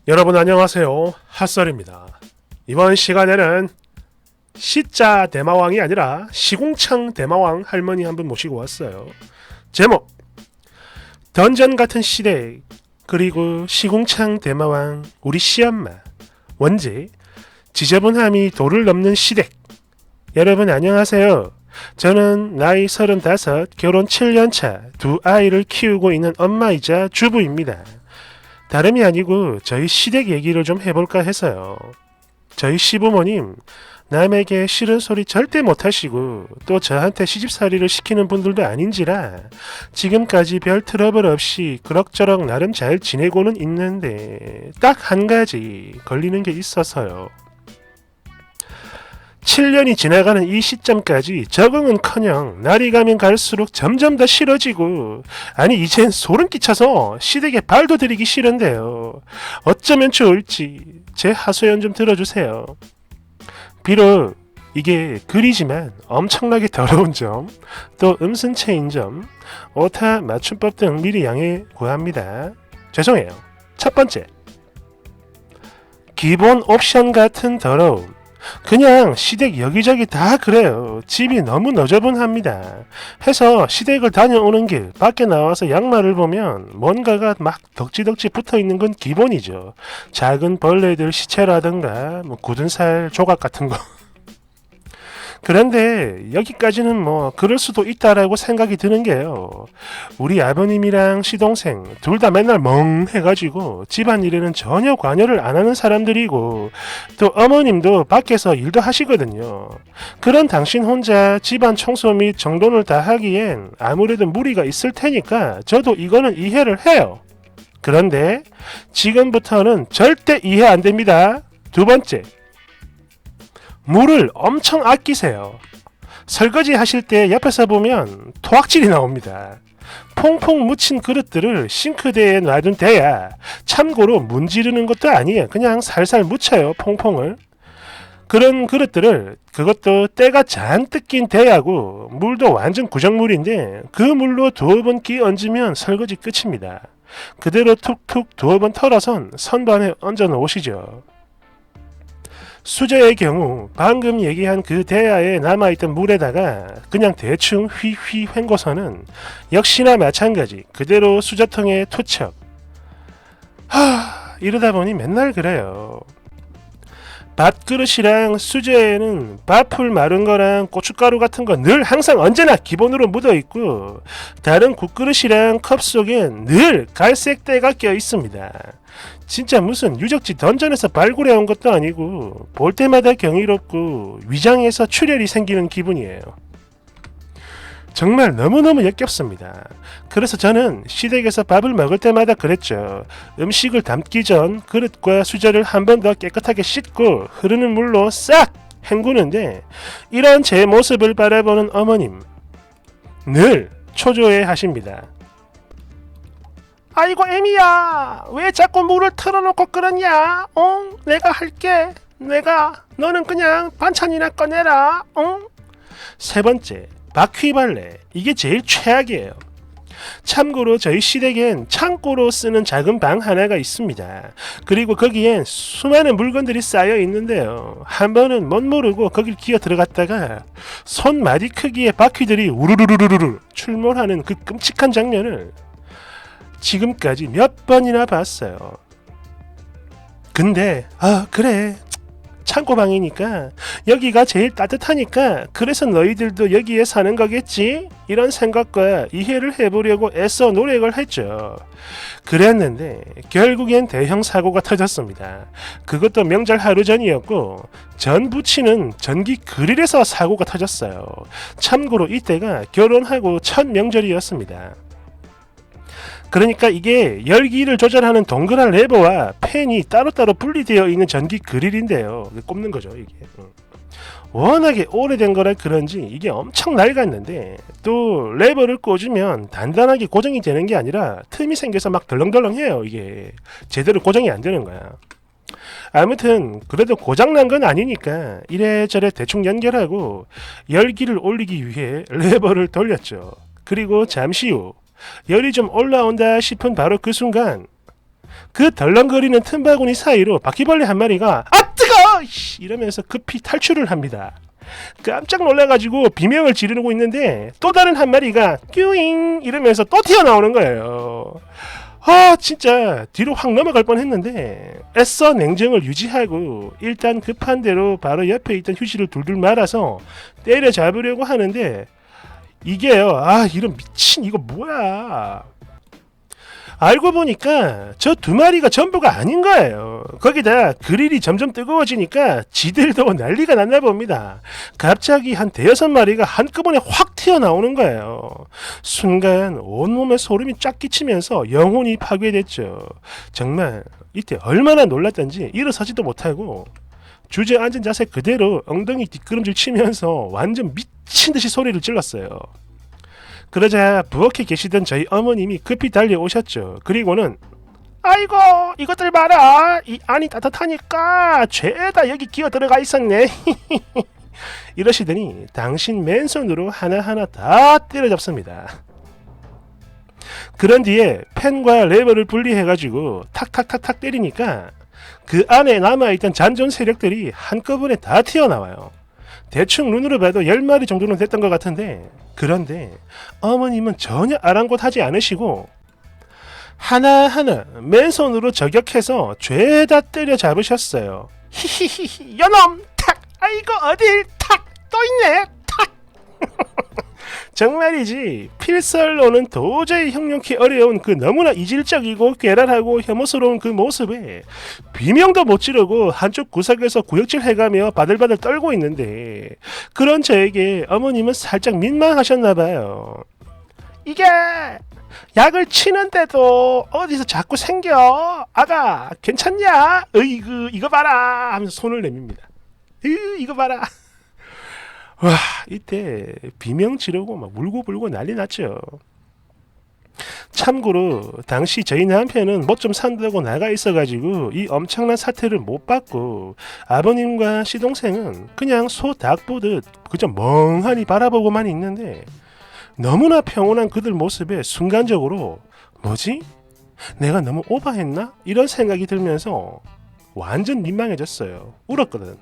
여러분 안녕하세요. 핫설입니다. 이번 시간에는 시자 대마왕이 아니라 시궁창 대마왕 할머니 한 분 모시고 왔어요. 제목 던전 같은 시대 그리고 시궁창 대마왕 우리 시엄마 원제 지저분함이 도를 넘는 시댁. 여러분 안녕하세요. 저는 나이 35 결혼 7년차 두 아이를 키우고 있는 엄마이자 주부입니다. 다름이 아니고 저희 시댁 얘기를 좀 해볼까 해서요. 저희 시부모님 남에게 싫은 소리 절대 못하시고 또 저한테 시집살이를 시키는 분들도 아닌지라 지금까지 별 트러블 없이 그럭저럭 나름 잘 지내고는 있는데 딱 한 가지 걸리는 게 있어서요. 7년이 지나가는 이 시점까지 적응은커녕 날이 가면 갈수록 점점 더 싫어지고 아니 이젠 소름 끼쳐서 시댁에 발도 들이기 싫은데요. 어쩌면 좋을지 제 하소연 좀 들어주세요. 비록 이게 글이지만 엄청나게 더러운 점, 또 음순체인 점, 오타 맞춤법 등 미리 양해 구합니다. 죄송해요. 첫 번째, 기본 옵션 같은 더러움. 그냥 시댁 여기저기 다 그래요. 집이 너무 너저분합니다. 해서 시댁을 다녀오는 길 밖에 나와서 양말을 보면 뭔가가 막 덕지덕지 붙어있는 건 기본이죠. 작은 벌레들 시체라든가 굳은 살 조각 같은 거. 그런데 여기까지는 뭐 그럴 수도 있다라고 생각이 드는 게요. 우리 아버님이랑 시동생 둘 다 맨날 멍해가지고 집안일에는 전혀 관여를 안 하는 사람들이고 또 어머님도 밖에서 일도 하시거든요. 그런 당신 혼자 집안 청소 및 정돈을 다 하기엔 아무래도 무리가 있을 테니까 저도 이거는 이해를 해요. 그런데 지금부터는 절대 이해 안 됩니다. 두 번째, 물을 엄청 아끼세요. 설거지 하실 때 옆에서 보면 토악질이 나옵니다. 퐁퐁 묻힌 그릇들을 싱크대에 놔둔 대야 참고로 문지르는 것도 아니에요. 그냥 살살 묻혀요. 퐁퐁을. 그런 그릇들을 그것도 때가 잔뜩 낀 대야고 물도 완전 구정물인데 그 물로 두어 번 끼 얹으면 설거지 끝입니다. 그대로 툭툭 두어 번 털어선 선반에 얹어 놓으시죠. 수저의 경우 방금 얘기한 그 대야에 남아있던 물에다가 그냥 대충 휘휘 헹궈서는 역시나 마찬가지 그대로 수저통에 투척. 이러다 보니 맨날 그래요. 밥그릇이랑 수저에는 밥풀 마른 거랑 고춧가루 같은 거 늘 항상 언제나 기본으로 묻어 있고 다른 국그릇이랑 컵 속엔 늘 갈색 때가 껴 있습니다. 진짜 무슨 유적지 던전에서 발굴해 온 것도 아니고 볼 때마다 경이롭고 위장에서 출혈이 생기는 기분이에요. 정말 너무너무 역겹습니다. 그래서 저는 시댁에서 밥을 먹을 때마다 그랬죠. 음식을 담기 전 그릇과 수저를 한 번 더 깨끗하게 씻고 흐르는 물로 싹 헹구는데 이런 제 모습을 바라보는 어머님 늘 초조해 하십니다. 아이고 애미야 왜 자꾸 물을 틀어놓고 그러냐? 내가 할게. 너는 그냥 반찬이나 꺼내라. 세 번째, 바퀴벌레. 이게 제일 최악이에요. 참고로 저희 시댁엔 창고로 쓰는 작은 방 하나가 있습니다. 그리고 거기엔 수많은 물건들이 쌓여 있는데요. 한 번은 멋 모르고 거길 기어 들어갔다가 손마디 크기의 바퀴들이 우르르르르르 출몰하는 그 끔찍한 장면을 지금까지 몇 번이나 봤어요. 근데 그래 창고방이니까 여기가 제일 따뜻하니까 그래서 너희들도 여기에 사는 거겠지? 이런 생각과 이해를 해보려고 애써 노력을 했죠. 그랬는데 결국엔 대형 사고가 터졌습니다. 그것도 명절 하루 전이었고 전 부치는 전기 그릴에서 사고가 터졌어요. 참고로 이때가 결혼하고 첫 명절이었습니다. 그러니까 이게 열기를 조절하는 동그란 레버와 팬이 따로따로 분리되어 있는 전기 그릴인데요. 꼽는 거죠 이게. 워낙에 오래된 거라 그런지 이게 엄청 낡았는데 또 레버를 꽂으면 단단하게 고정이 되는 게 아니라 틈이 생겨서 막 덜렁덜렁해요. 이게 제대로 고정이 안 되는 거야. 아무튼 그래도 고장난 건 아니니까 이래저래 대충 연결하고 열기를 올리기 위해 레버를 돌렸죠. 그리고 잠시 후 열이 좀 올라온다 싶은 바로 그 순간 그 덜렁거리는 틈바구니 사이로 바퀴벌레 한 마리가 아 뜨거! 이러면서 급히 탈출을 합니다. 깜짝 놀라가지고 비명을 지르고 있는데 또 다른 한 마리가 뀨잉 이러면서 또 튀어나오는 거예요. 아 진짜 뒤로 확 넘어갈 뻔했는데 애써 냉정을 유지하고 일단 급한 대로 바로 옆에 있던 휴지를 둘둘 말아서 때려잡으려고 하는데 이게요, 아 이런 미친 이거 뭐야. 알고 보니까 저 두 마리가 전부가 아닌 거예요. 거기다 그릴이 점점 뜨거워지니까 지들도 난리가 났나 봅니다. 갑자기 한 대여섯 마리가 한꺼번에 확 튀어나오는 거예요. 순간 온몸에 소름이 쫙 끼치면서 영혼이 파괴됐죠. 정말 이때 얼마나 놀랐던지 일어서지도 못하고 주저앉은 자세 그대로 엉덩이 뒷걸음질 치면서 완전 미친 듯이 소리를 질렀어요. 그러자 부엌에 계시던 저희 어머님이 급히 달려오셨죠. 그리고는 아이고 이것들 봐라, 이 안이 따뜻하니까 죄다 여기 기어 들어가 있었네. 이러시더니 당신 맨손으로 하나하나 다 때려잡습니다. 그런 뒤에 펜과 레버를 분리해가지고 탁탁탁탁 때리니까 그 안에 남아있던 잔존 세력들이 한꺼번에 다 튀어나와요. 대충 눈으로 봐도 10마리 정도는 됐던 것 같은데, 그런데 어머님은 전혀 아랑곳하지 않으시고 하나하나 맨손으로 저격해서 죄다 때려 잡으셨어요. 히히히 요놈 탁, 아이고 어딜 탁 또 있네 탁. 정말이지 필설로는 도저히 형용키 어려운 그 너무나 이질적이고 괴랄하고 혐오스러운 그 모습에 비명도 못 지르고 한쪽 구석에서 구역질 해가며 바들바들 떨고 있는데, 그런 저에게 어머님은 살짝 민망하셨나봐요. 이게 약을 치는데도 어디서 자꾸 생겨. 아가 괜찮냐? 으이그 이거 봐라 하면서 손을 내밉니다. 이거 봐라. 와, 이때 비명 지르고 막 울고불고 난리 났죠. 참고로 당시 저희 남편은 뭐 좀 산다고 나가 있어가지고 이 엄청난 사태를 못 봤고, 아버님과 시동생은 그냥 소 닭 보듯 그저 멍하니 바라보고만 있는데, 너무나 평온한 그들 모습에 순간적으로 뭐지? 내가 너무 오버했나? 이런 생각이 들면서 완전 민망해졌어요. 울었거든.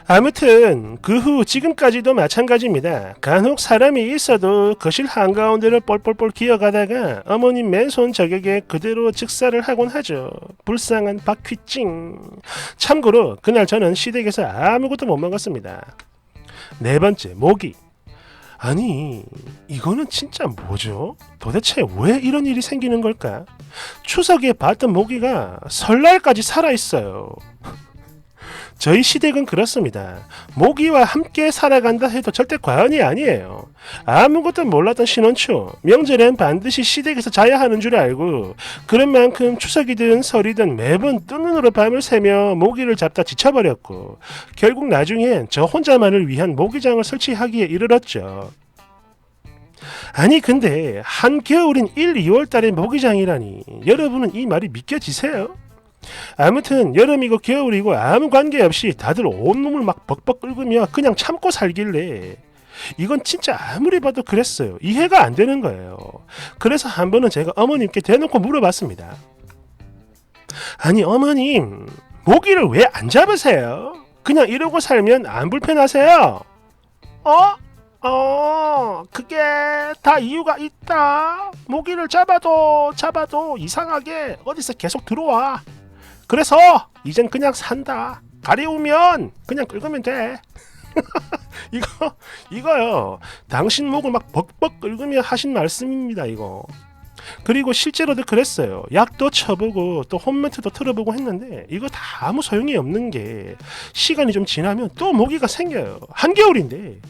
아무튼 그 후 지금까지도 마찬가지입니다. 간혹 사람이 있어도 거실 한가운데를 뻘뻘뻘 기어가다가 어머님 맨손 저격에 그대로 즉사를 하곤 하죠. 불쌍한 박휘찡. 참고로 그날 저는 시댁에서 아무것도 못 먹었습니다. 네 번째, 모기. 아니 이거는 진짜 뭐죠? 도대체 왜 이런 일이 생기는 걸까? 추석에 봤던 모기가 설날까지 살아있어요. 저희 시댁은 그렇습니다. 모기와 함께 살아간다 해도 절대 과언이 아니에요. 아무것도 몰랐던 신혼초, 명절엔 반드시 시댁에서 자야 하는 줄 알고 그런 만큼 추석이든 설이든 매번 뜬 눈으로 밤을 새며 모기를 잡다 지쳐버렸고, 결국 나중엔 저 혼자만을 위한 모기장을 설치하기에 이르렀죠. 아니 근데 한겨울인 1, 2월 달에 모기장이라니, 여러분은 이 말이 믿겨지세요? 아무튼 여름이고 겨울이고 아무 관계없이 다들 온몸을 막 벅벅 끓으며 그냥 참고 살길래 이건 진짜 아무리 봐도 그랬어요. 이해가 안 되는 거예요. 그래서 한 번은 제가 어머님께 대놓고 물어봤습니다. 아니 어머님, 모기를 왜 안 잡으세요? 그냥 이러고 살면 안 불편하세요? 그게 다 이유가 있다. 모기를 잡아도 이상하게 어디서 계속 들어와. 그래서 이젠 그냥 산다. 가려우면 그냥 긁으면 돼. 이거요. 당신 목을 막 벅벅 긁으며 하신 말씀입니다. 이거. 그리고 실제로도 그랬어요. 약도 쳐보고 또 홈매트도 틀어보고 했는데 이거 다 아무 소용이 없는 게, 시간이 좀 지나면 또 모기가 생겨요. 한겨울인데.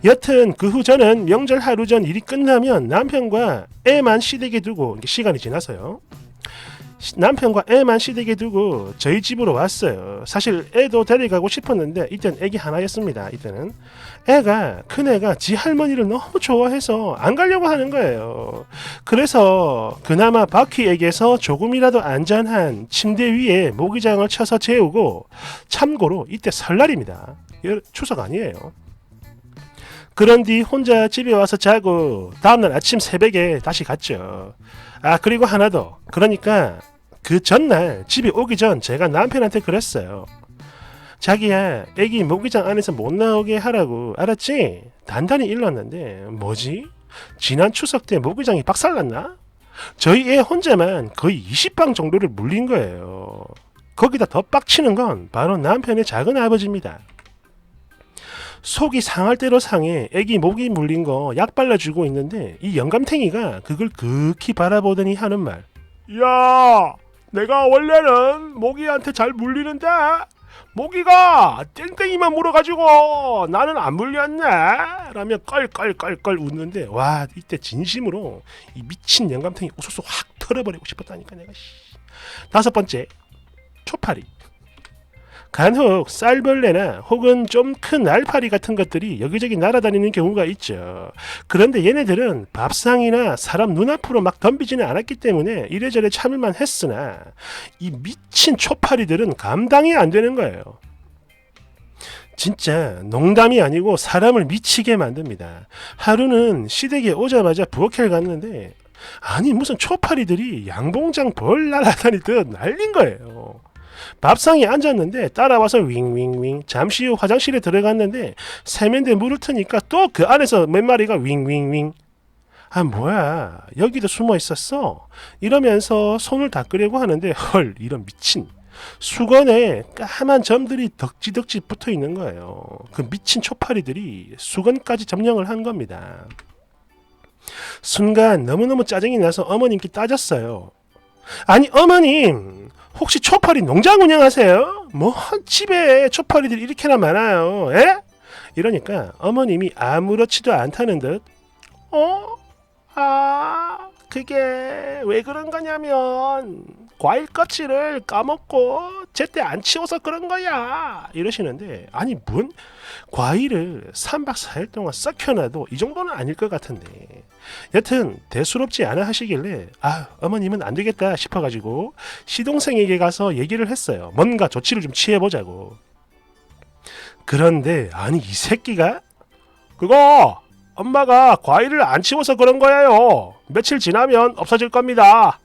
여튼 그 후 저는 명절 하루 전 일이 끝나면 남편과 애만 시댁에 두고, 시간이 지나서요, 남편과 애만 시댁에 두고 저희 집으로 왔어요. 사실 애도 데려가고 싶었는데 이때는 애기 하나였습니다. 이때는 애가, 큰애가 지 할머니를 너무 좋아해서 안 가려고 하는 거예요. 그래서 그나마 바퀴에게서 조금이라도 안전한 침대 위에 모기장을 쳐서 재우고, 참고로 이때 설날입니다. 추석 아니에요. 그런 뒤 혼자 집에 와서 자고 다음날 아침 새벽에 다시 갔죠. 아 그리고 하나 더. 그러니까 그 전날 집에 오기 전 제가 남편한테 그랬어요. 자기야 애기 모기장 안에서 못 나오게 하라고 알았지? 단단히 일렀는데 뭐지? 지난 추석 때 모기장이 박살났나? 저희 애 혼자만 거의 20방 정도를 물린 거예요. 거기다 더 빡치는 건 바로 남편의 작은 아버지입니다. 속이 상할 대로 상해 애기 모기 물린 거 약 발라주고 있는데 이 영감탱이가 그걸 극히 바라보더니 하는 말. 야, 내가 원래는 모기한테 잘 물리는데 모기가 땡땡이만 물어가지고 나는 안 물렸네 라며 껄껄껄껄 웃는데 와 이때 진심으로 이 미친 영감탱이 우수수 확 털어버리고 싶었다니까 내가. 다섯 번째, 초파리. 간혹 쌀벌레나 혹은 좀 큰 날파리 같은 것들이 여기저기 날아다니는 경우가 있죠. 그런데 얘네들은 밥상이나 사람 눈앞으로 막 덤비지는 않았기 때문에 이래저래 참을만 했으나 이 미친 초파리들은 감당이 안 되는 거예요. 진짜 농담이 아니고 사람을 미치게 만듭니다. 하루는 시댁에 오자마자 부엌에 갔는데 아니 무슨 초파리들이 양봉장 벌 날아다니듯 날린 거예요. 밥상에 앉았는데 따라와서 윙윙윙. 잠시 후 화장실에 들어갔는데 세면대 물을 트니까 또 그 안에서 몇 마리가 윙윙윙. 아 뭐야 여기도 숨어 있었어? 이러면서 손을 닦으려고 하는데 헐 이런 미친. 수건에 까만 점들이 덕지덕지 붙어 있는 거예요. 그 미친 초파리들이 수건까지 점령을 한 겁니다. 순간 너무너무 짜증이 나서 어머님께 따졌어요. 아니 어머님 혹시 초파리 농장 운영하세요? 뭐 집에 초파리들이 이렇게나 많아요. 에? 이러니까 어머님이 아무렇지도 않다는 듯 그게 왜 그런 거냐면 과일 껍질을 까먹고 제때 안 치워서 그런 거야 이러시는데 아니 뭔 과일을 3박 4일 동안 썩혀놔도 이 정도는 아닐 것 같은데 여튼 대수롭지 않아 하시길래 아 어머님은 안 되겠다 싶어가지고 시동생에게 가서 얘기를 했어요. 뭔가 조치를 좀 취해보자고. 그런데 아니 이 새끼가 그거 엄마가 과일을 안 치워서 그런 거예요. 며칠 지나면 없어질 겁니다.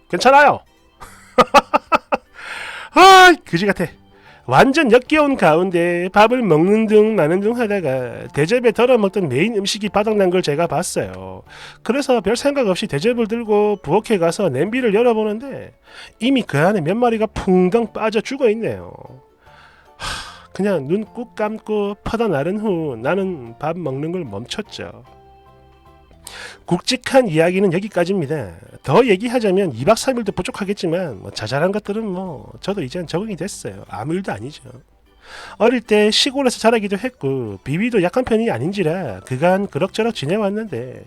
괜찮아요. 아 그지 같아. 완전 역겨운 가운데 밥을 먹는 둥 마는 둥 하다가 대접에 덜어먹던 메인 음식이 바닥난 걸 제가 봤어요. 그래서 별 생각 없이 대접을 들고 부엌에 가서 냄비를 열어보는데 이미 그 안에 몇 마리가 풍덩 빠져 죽어 있네요. 그냥 눈 꾹 감고 퍼다 나른 후 나는 밥 먹는 걸 멈췄죠. 굵직한 이야기는 여기까지입니다. 더 얘기하자면 2박 3일도 부족하겠지만 뭐 자잘한 것들은 뭐 저도 이젠 적응이 됐어요. 아무 일도 아니죠. 어릴 때 시골에서 자라기도 했고 비위도 약한 편이 아닌지라 그간 그럭저럭 지내왔는데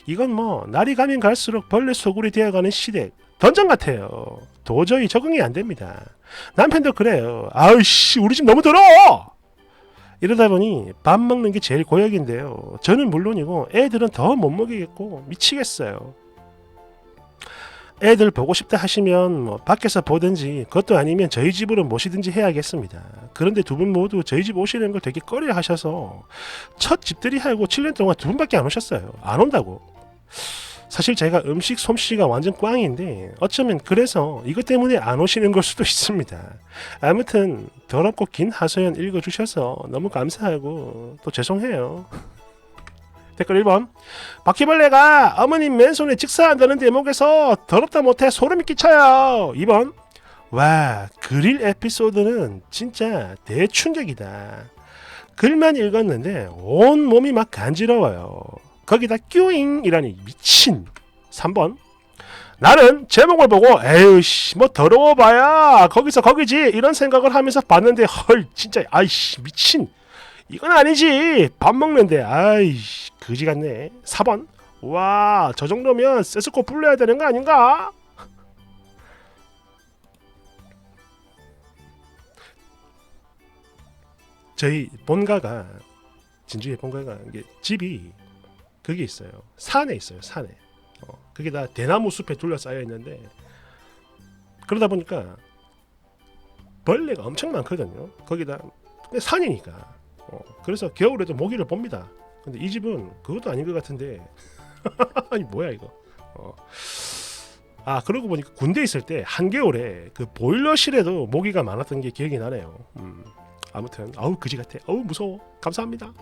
이건 뭐 날이 가면 갈수록 벌레 소굴이 되어가는 시댁 던전 같아요. 도저히 적응이 안 됩니다. 남편도 그래요. 아우씨 우리 집 너무 더러워. 이러다 보니 밥 먹는 게 제일 고역인데요. 저는 물론이고 애들은 더 못 먹이겠고 미치겠어요. 애들 보고 싶다 하시면 뭐 밖에서 보든지 그것도 아니면 저희 집으로 모시든지 해야겠습니다. 그런데 두 분 모두 저희 집 오시는 걸 되게 꺼려 하셔서 첫 집들이 하고 7년 동안 두 분밖에 안 오셨어요. 안 온다고. 사실 제가 음식 솜씨가 완전 꽝인데 어쩌면 그래서 이것 때문에 안 오시는 걸 수도 있습니다. 아무튼 더럽고 긴 하소연 읽어주셔서 너무 감사하고 또 죄송해요. 댓글 1번 바퀴벌레가 어머님 맨손에 직사한다는 대목에서 더럽다 못해 소름이 끼쳐요. 2번 와 그릴 에피소드는 진짜 대충격이다. 글만 읽었는데 온 몸이 막 간지러워요. 거기다 뀨잉이라니 미친. 3번 나는 제목을 보고 에휴씨 뭐 더러워봐야 거기서 거기지 이런 생각을 하면서 봤는데 헐 진짜 아이씨 미친 이건 아니지 밥 먹는데 아이씨 그지 같네. 4번 와 저 정도면 세스코 불러야 되는 거 아닌가? 저희 본가가 진주의 본가가 이게 집이 그게 있어요. 산에 있어요. 산에. 그게 다 대나무 숲에 둘러싸여 있는데 그러다 보니까 벌레가 엄청 많거든요. 거기다 근데 산이니까. 그래서 겨울에도 모기를 봅니다. 근데 이 집은 그것도 아닌 것 같은데 아니 뭐야 이거. 아 그러고 보니까 군대 있을 때 한겨울에 그 보일러실에도 모기가 많았던 게 기억이 나네요. 아무튼 아우 그지 같아. 어우 무서워. 감사합니다.